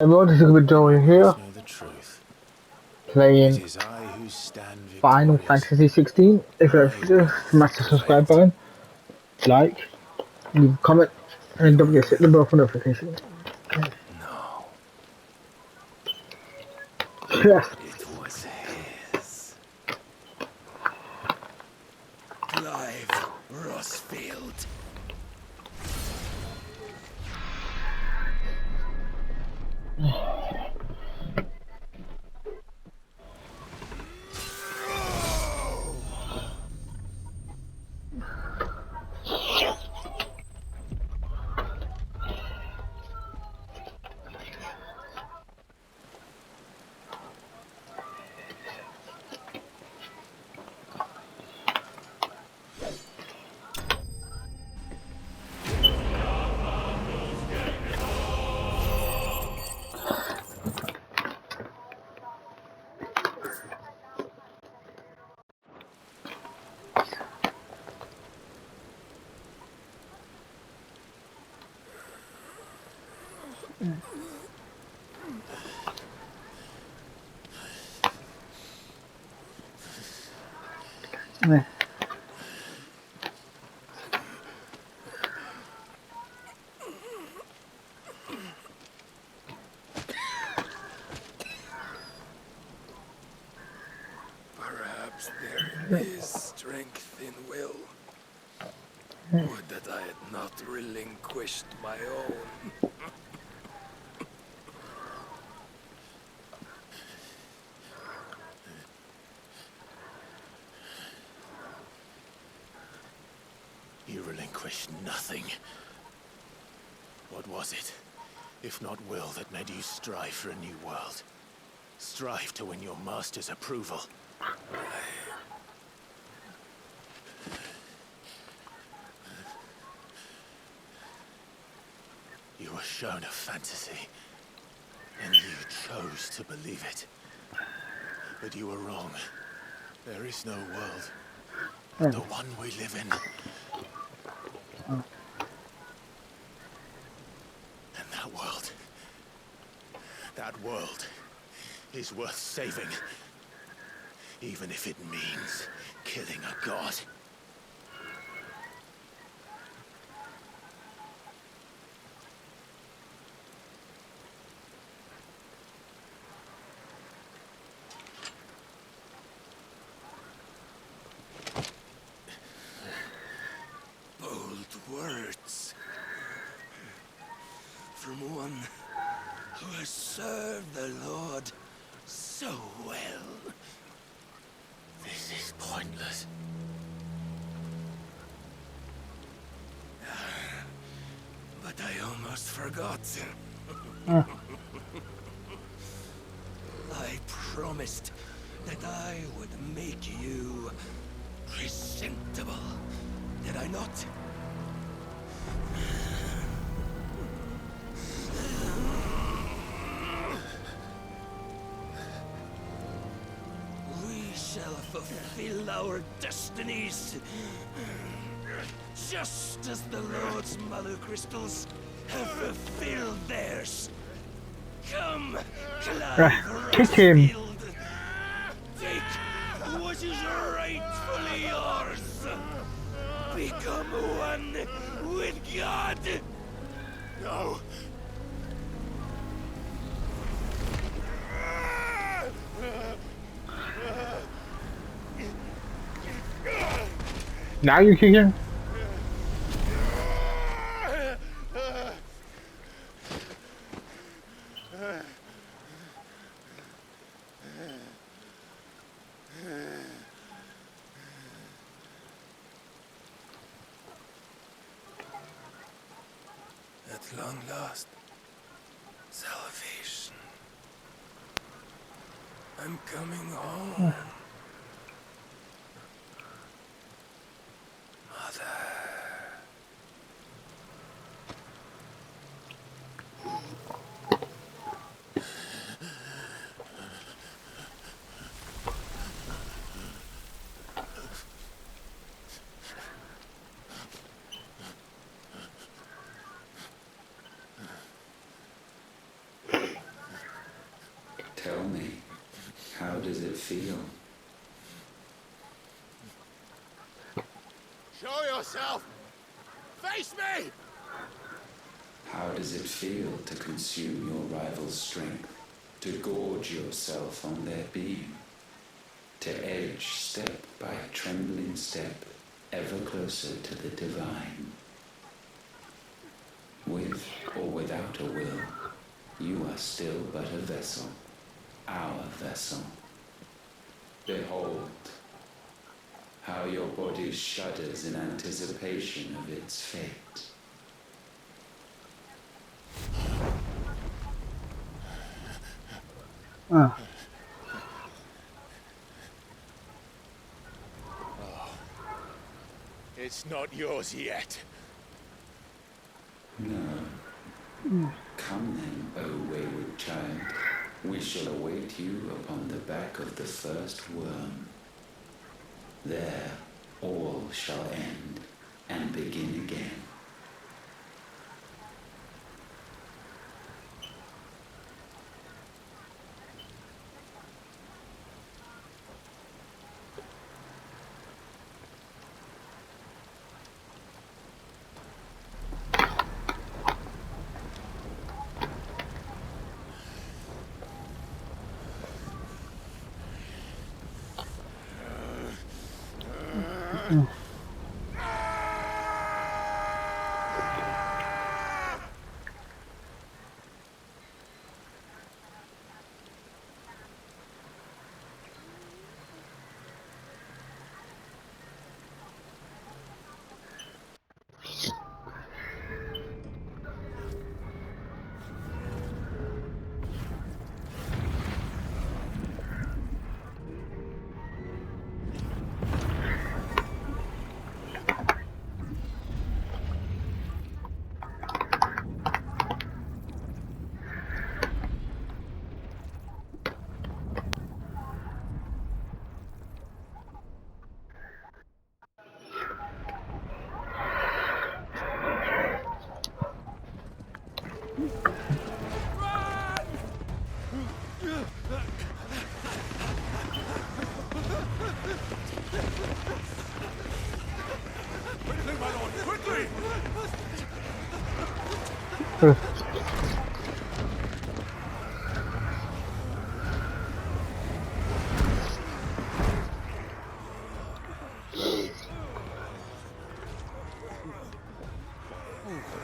Everyone, this is going to be Joey here, Know the truth. It playing is I who stand Final victorious. Fantasy 16. If you're I interested, smash the subscribe prevailed. button, like, leave a comment, and don't forget to hit the bell for notifications. No, Yes. it was his. Clive Rossfield. Perhaps there is strength in will. Would that I had not relinquished my own. You relinquished nothing. What was it, if not will, that made you strive for a new world? Strive to win your master's approval. You were shown a fantasy, and you chose to believe it. But you were wrong. There is no world but the one we live in. And that world is worth saving. Even if it means killing a god. Bold words. From one who has served the Lord so well. This is pointless. But I almost forgot. I promised that I would make you presentable. Did I not? We shall fulfill our destinies. Just as the Lord's Mother Crystals have fulfilled theirs. Come, Clive Kick him. Rossfield. Take what is rightfully yours. Become one with God. No. Now you kick him? At long last, salvation. I'm coming home. Mother. Tell me, how does it feel? Show yourself! Face me! How does it feel to consume your rival's strength? To gorge yourself on their beam? To edge step by trembling step ever closer to the divine? With or without a will, you are still but a vessel, our vessel. Behold, how your body shudders in anticipation of its fate. It's not yours yet. No. Come then, O wayward child. We shall await you upon the back of the first worm. There, all shall end and begin again.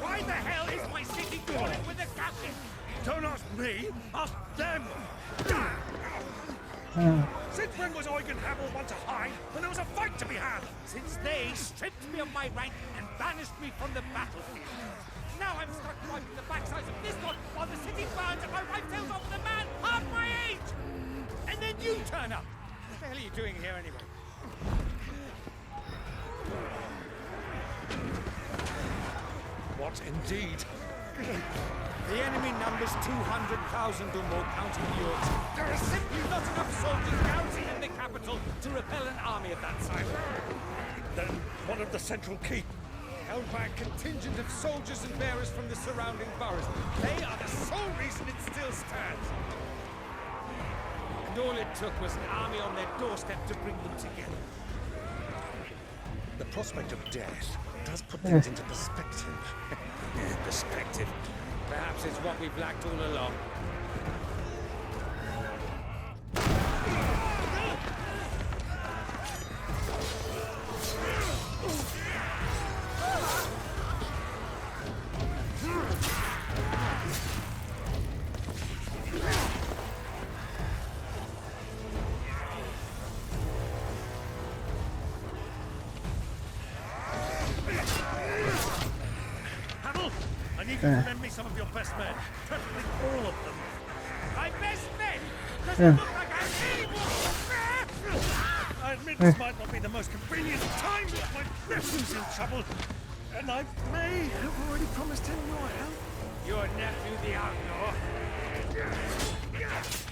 Why the hell is my city calling with the captain? Don't ask me, ask them! Since when was Eugen Hamel one to hide when there was a fight to be had? Since they stripped me of my rank and banished me from the battlefield. Now I'm stuck wiping the backsides of this lot while the city burns and my wife tells off the man half my age! And then you turn up! What the hell are you doing here anyway? What indeed? The enemy numbers 200,000 or more, counting yours. There are simply not enough soldiers garrisoned in the capital to repel an army of that size. Then what of the central keep? Held by a contingent of soldiers and bearers from the surrounding boroughs. They are the sole reason it still stands. And all it took was an army on their doorstep to bring them together. The prospect of death does put things into perspective. Perspective. Perhaps it's what we've lacked all along. I need you to lend me some of your best men. Preferably all of them. My best men? Does it look like I'm able? I admit this might not be the most convenient time, but my nephew's in trouble. And I may have already promised him your help. Your nephew, the outlaw?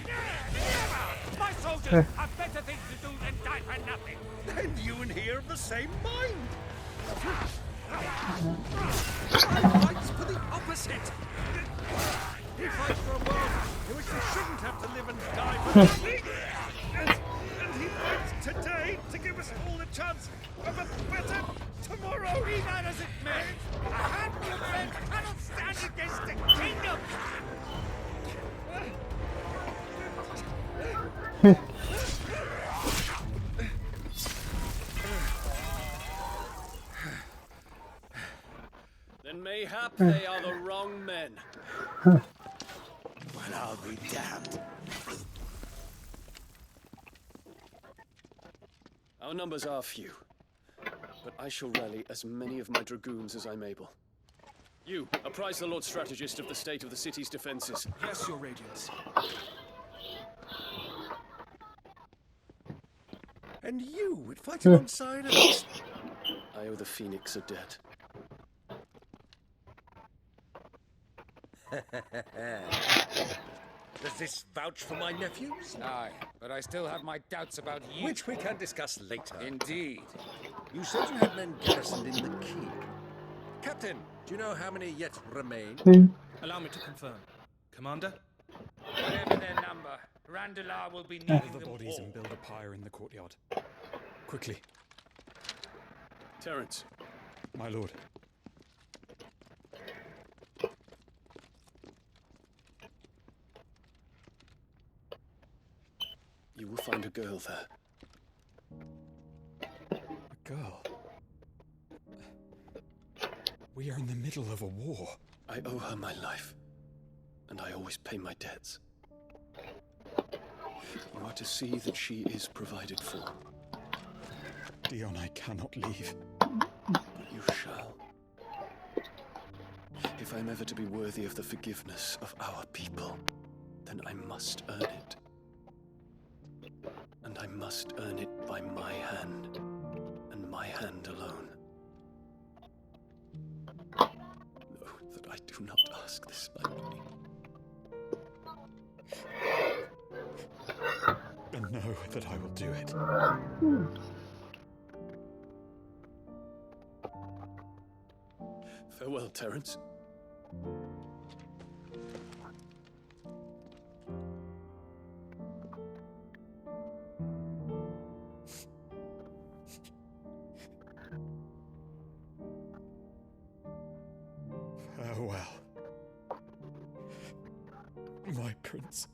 Never! My soldiers have better things to do than die for nothing. Then you and he are of the same mind. I fight for the opposite. He fights for a world in which there should shouldn't have to live and die for nothing. And he fights today to give us all a chance of a better tomorrow. Be that as it may, a handful of men cannot stand against the kingdom! Then mayhap they are the wrong men. Well, I'll be damned. Our numbers are few, but I shall rally as many of my dragoons as I'm able. You, apprise the Lord Strategist of the state of the city's defenses. Yes, Your Radiance. And you would fight alongside us? I owe the Phoenix a debt. Does this vouch for my nephews? Aye, but I still have my doubts about you. Which we can discuss later. Indeed. You said you had men garrisoned in the keep. Captain, do you know how many yet remain? Allow me to confirm. Commander? Whatever their number, Randalar will be Gather needing the them bodies all. and build a pyre in the courtyard. Quickly, Terence, my lord. you will find a girl there. A girl. We are in the middle of a war. I owe her my life, and I always pay my debts. You are to see that she is provided for. Dion, I cannot leave. But you shall. If I'm ever to be worthy of the forgiveness of our people, then I must earn it. And I must earn it by my hand, and my hand alone. Know that I do not ask this lightly. And know that I will do it. Farewell, Terence. Farewell, my prince.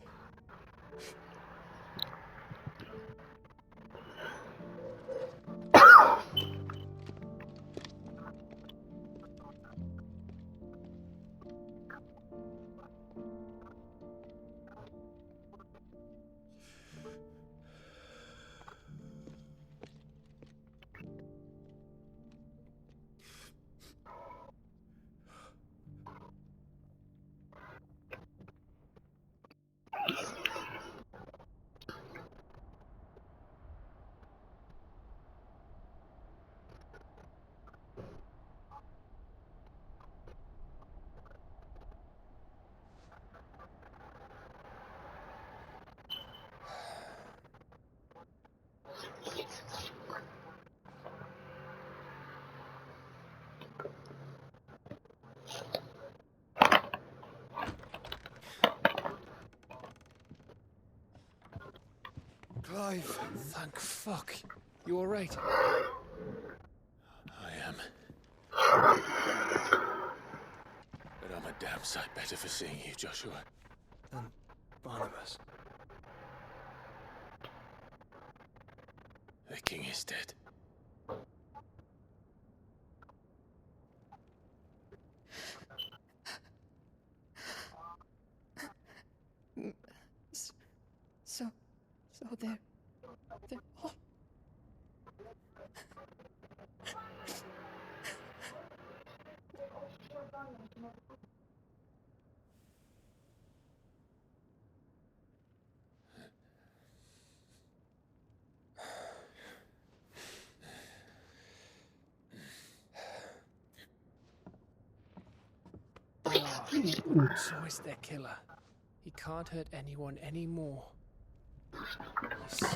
Clive, thank fuck. You alright? I am. But I'm a damn sight better for seeing you, Joshua. And Barnabas. The king is dead. So they're all... So is their killer. He can't hurt anyone anymore. You see.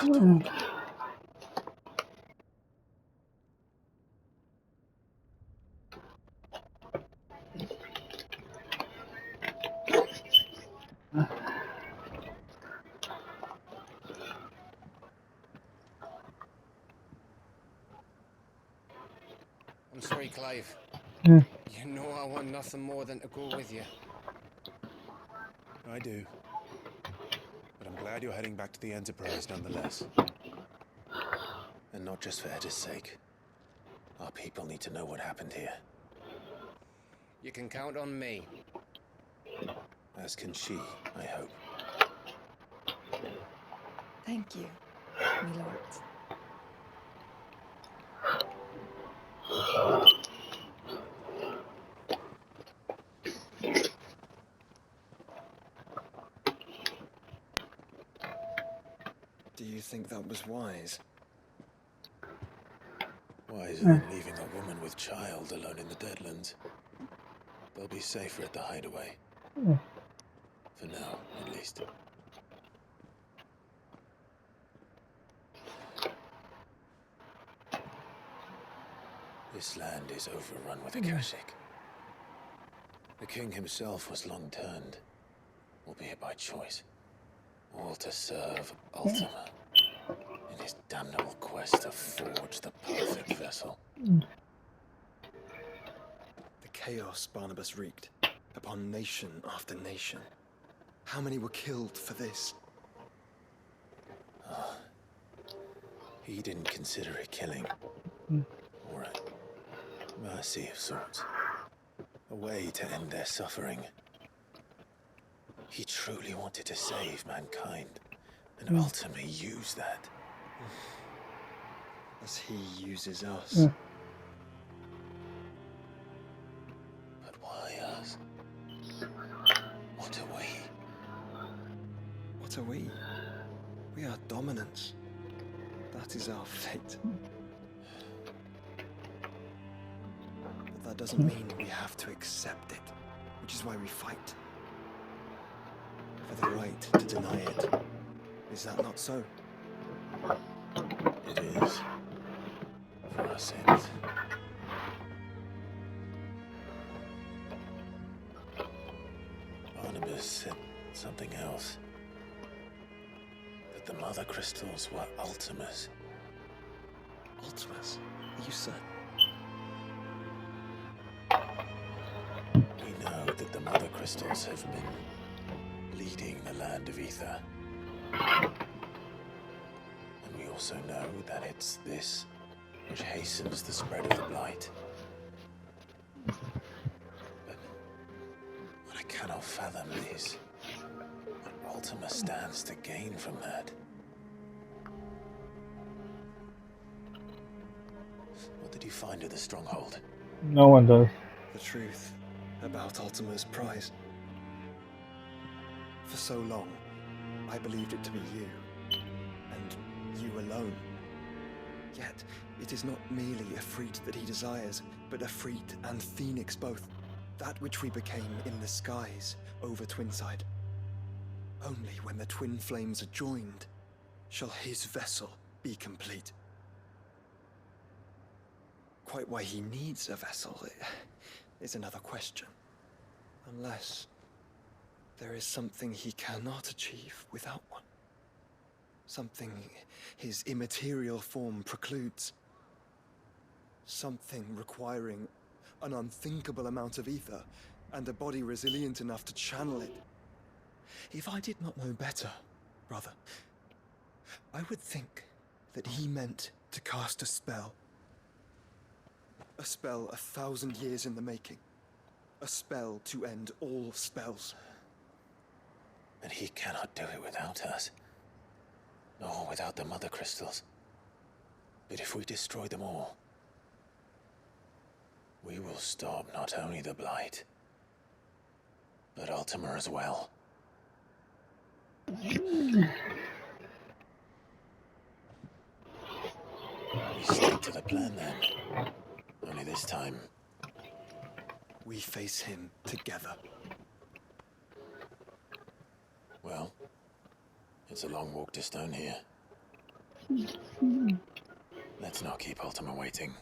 need to talk. I'm sorry, Clive. Hmm. You know I want nothing more than to go with you. I do. But I'm glad you're heading back to the Enterprise nonetheless. And not just for Edda's sake. Our people need to know what happened here. You can count on me. As can she, I hope. Thank you, my lord. Do you think that was wise? Wiser than leaving a woman with child alone in the Deadlands. They'll be safer at the hideaway. For now, at least. This land is overrun with Akashic. The king himself was long turned, albeit by choice, all to serve Ultima in his damnable quest to forge the perfect vessel. The chaos Barnabas wreaked upon nation after nation. How many were killed for this? He didn't consider it killing, or a mercy of sorts. A way to end their suffering. He truly wanted to save mankind, and ultimately use that. As he uses us. But why us? What are we? What are we? We are dominance. That is our fate. But that doesn't mean we have to accept it, which is why we fight. For the right to deny it. Is that not so? It is. For our sins. Barnabas said something else. That the mother crystals were Ultimas. Ultimas? Are you certain? We know that the mother crystals have been leading the land of ether. And we also know that it's this which hastens the spread of the blight. But what I cannot fathom is what Ultima stands to gain from that. What did you find at the stronghold? No one does. The truth about Ultima's prize. For so long, I believed it to be you, and you alone. Yet, it is not merely a freed that he desires, but a freed and phoenix both. That which we became in the skies over Twinside. Only when the twin flames are joined, shall his vessel be complete. Quite why he needs a vessel is another question. Unless there is something he cannot achieve without one. Something his immaterial form precludes. Something requiring an unthinkable amount of ether and a body resilient enough to channel it. If I did not know better, brother, I would think that he meant to cast a spell. A spell 1,000 years in the making. A spell to end all spells. And he cannot do it without us. Nor without the mother crystals. But if we destroy them all, we will stop not only the blight, but Ultima as well. We stick to the plan then. Only this time, we face him together. Well, it's a long walk to Stone here. Let's not keep Ultima waiting.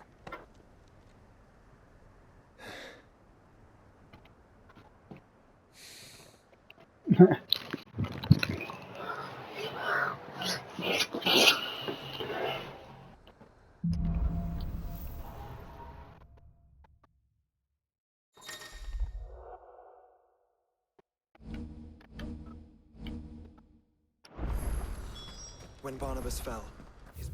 When Barnabas fell, his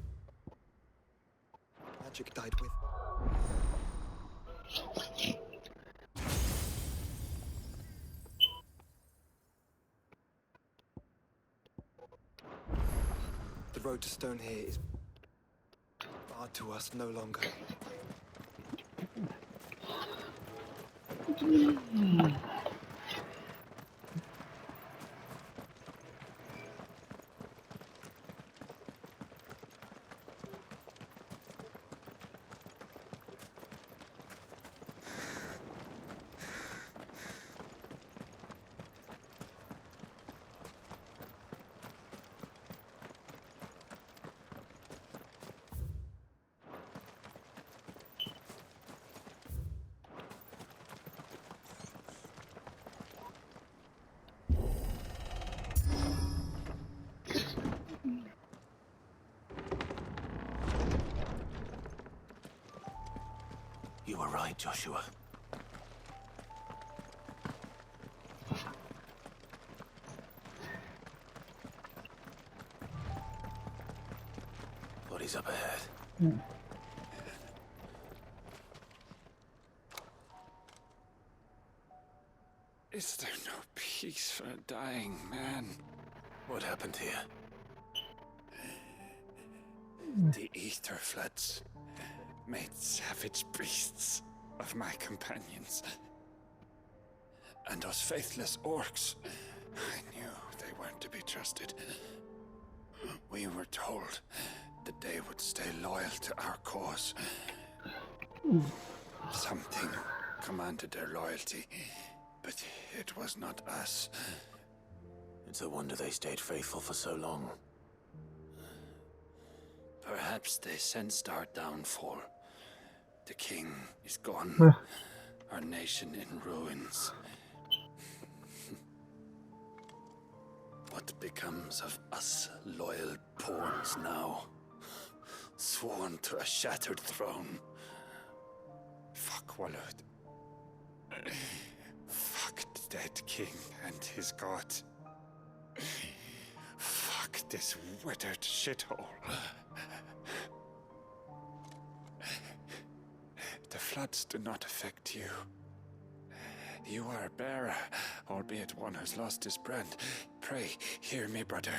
magic died with. The road to stone here is barred to us no longer. You were right, Joshua. What is up ahead? Is there no peace for a dying man? What happened here? The ether floods made savage beasts of my companions. And those faithless orcs, I knew they weren't to be trusted. We were told that they would stay loyal to our cause. Something commanded their loyalty, but it was not us. It's a wonder they stayed faithful for so long. Perhaps they sensed our downfall. The king is gone. Our nation in ruins. What becomes of us loyal pawns now? Sworn to a shattered throne. Fuck Walud. Fuck the dead king and his god. Fuck this withered shithole. The floods do not affect you. You are a bearer, albeit one who's lost his brand. Pray, hear me, brother.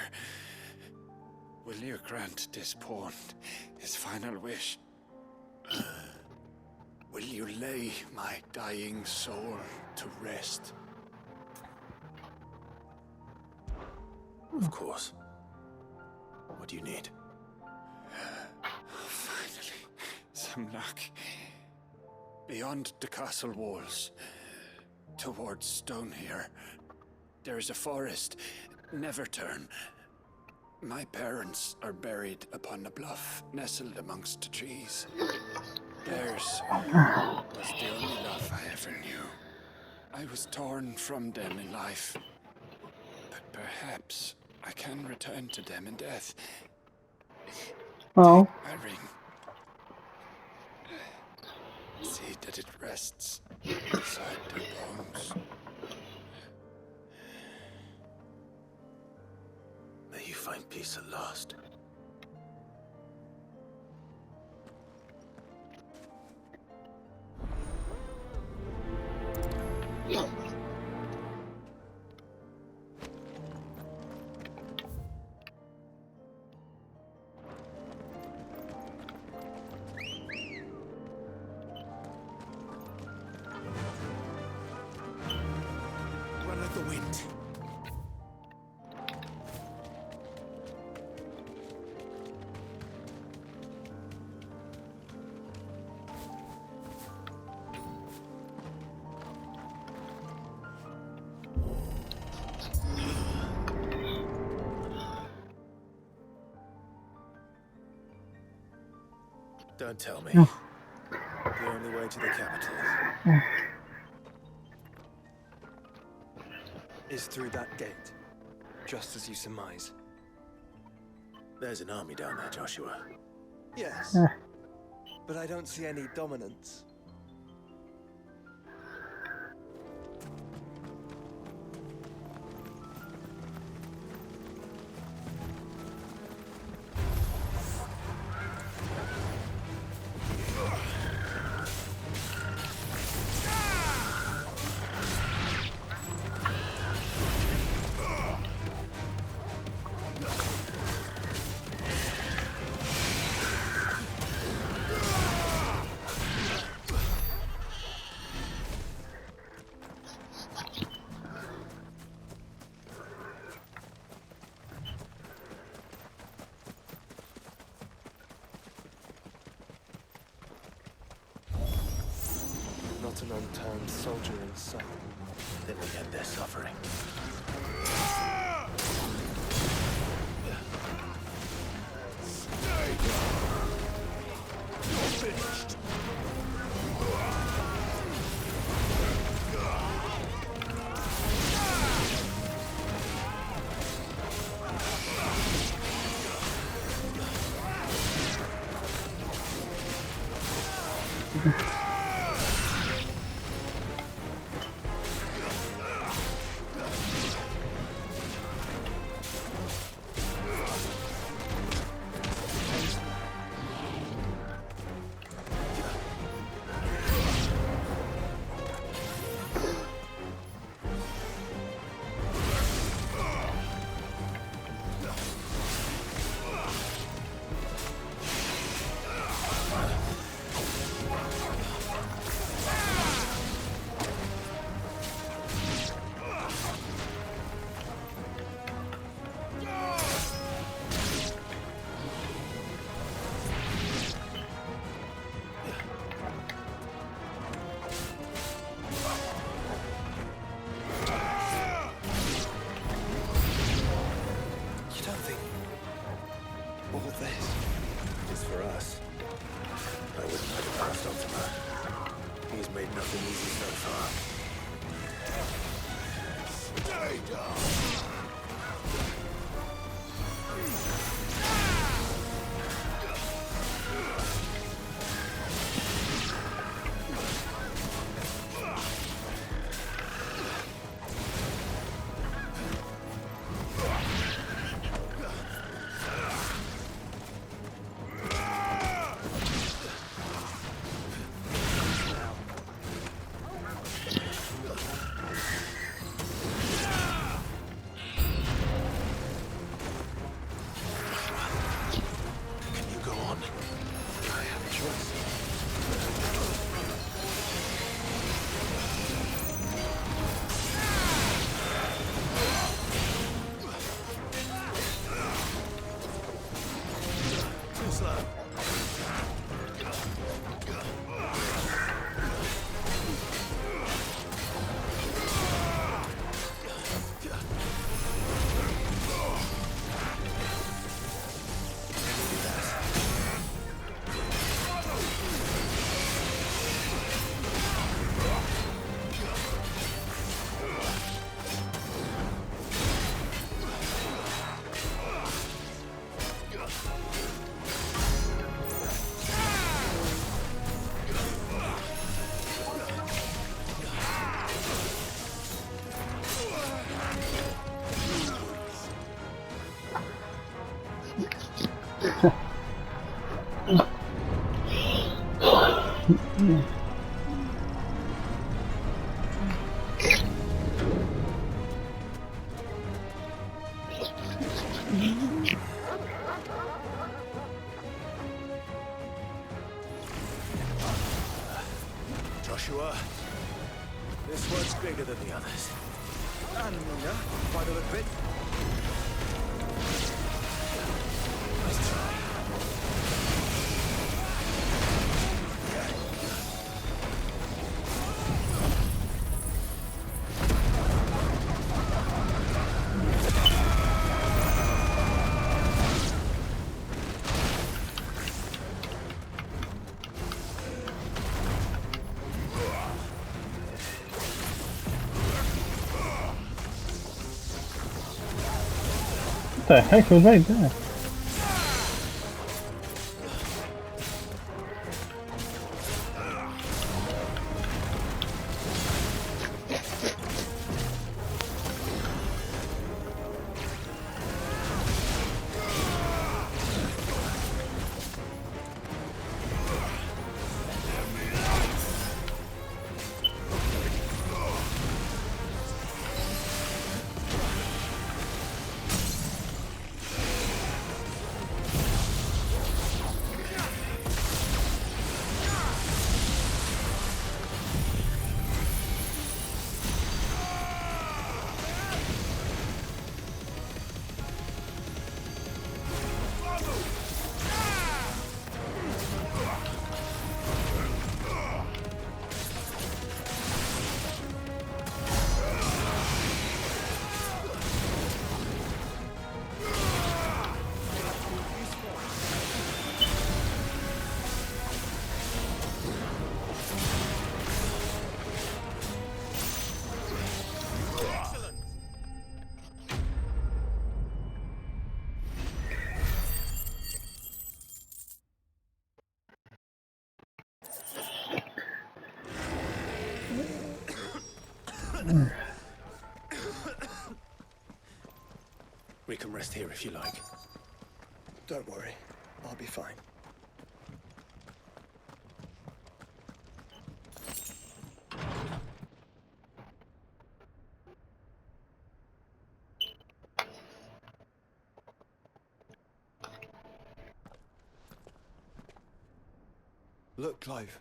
Will you grant this pawn his final wish? Will you lay my dying soul to rest? Of course. What do you need? Finally, some luck. Beyond the castle walls, towards Stone here, there is a forest. Never turn. My parents are buried upon a bluff, nestled amongst the trees. Theirs was the only love I ever knew. I was torn from them in life, but perhaps I can return to them in death. Oh. Take my ring. See that it rests beside their bones. May you find peace at last. Run with the wind. Don't tell me. No. The only way to the capital Is through that gate, just as you surmise. There's an army down there, Joshua. Yes, Uh, but I don't see any dominance. Not an unturned soldier in sight. Then we end their suffering. You're finished. Joshua, this one's bigger than the others. And Mina, by the look of it. Nice try. the heck was right there? We can rest here if you like. Don't worry, I'll be fine. Look, Clive.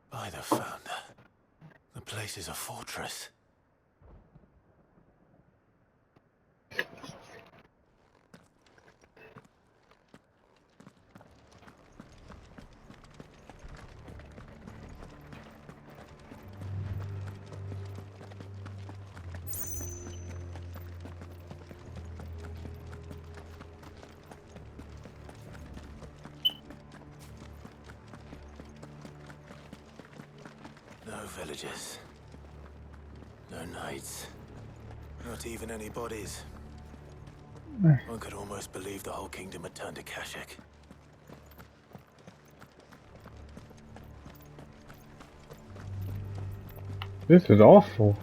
By the Founder. The place is a fortress. No villages. No knights. Not even any bodies. One could almost believe the whole kingdom had turned to Kashyyyk. This is awful.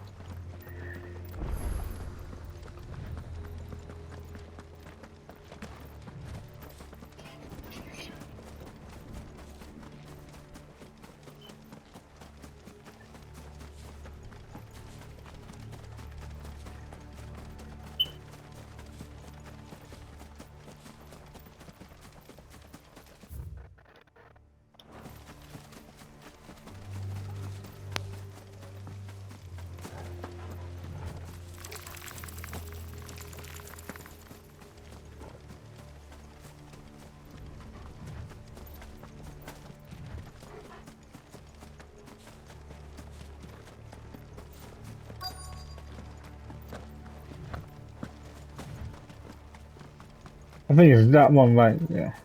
I think it's that one right there.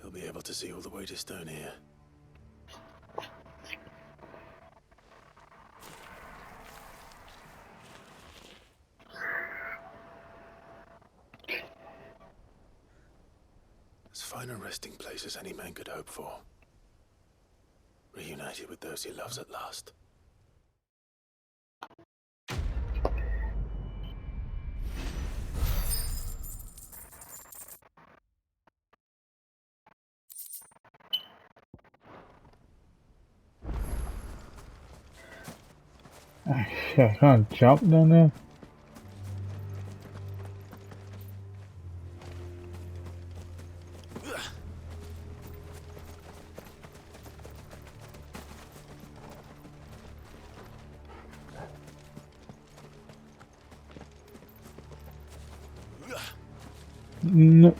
You'll be able to see all the way to Stone here. As fine a resting place as any man could hope for. Reunited with those he loves at last. Ah, shit, I can't jump down there. Nope.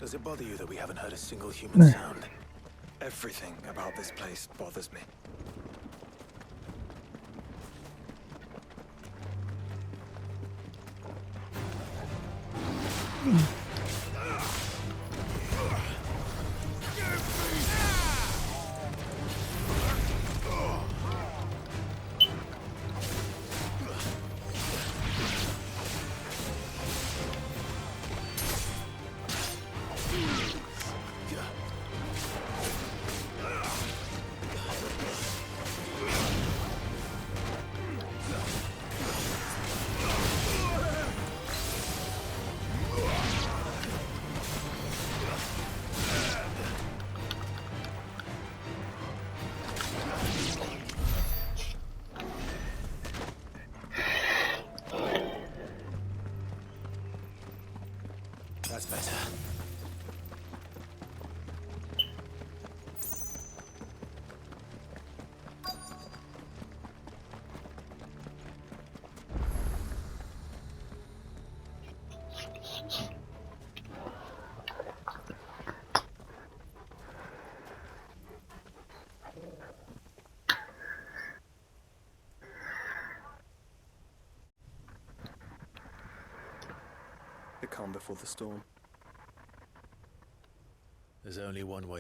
Does it bother you that we haven't heard a single human sound? Everything about this place bothers me. That's better. The calm before the storm. There's only one way.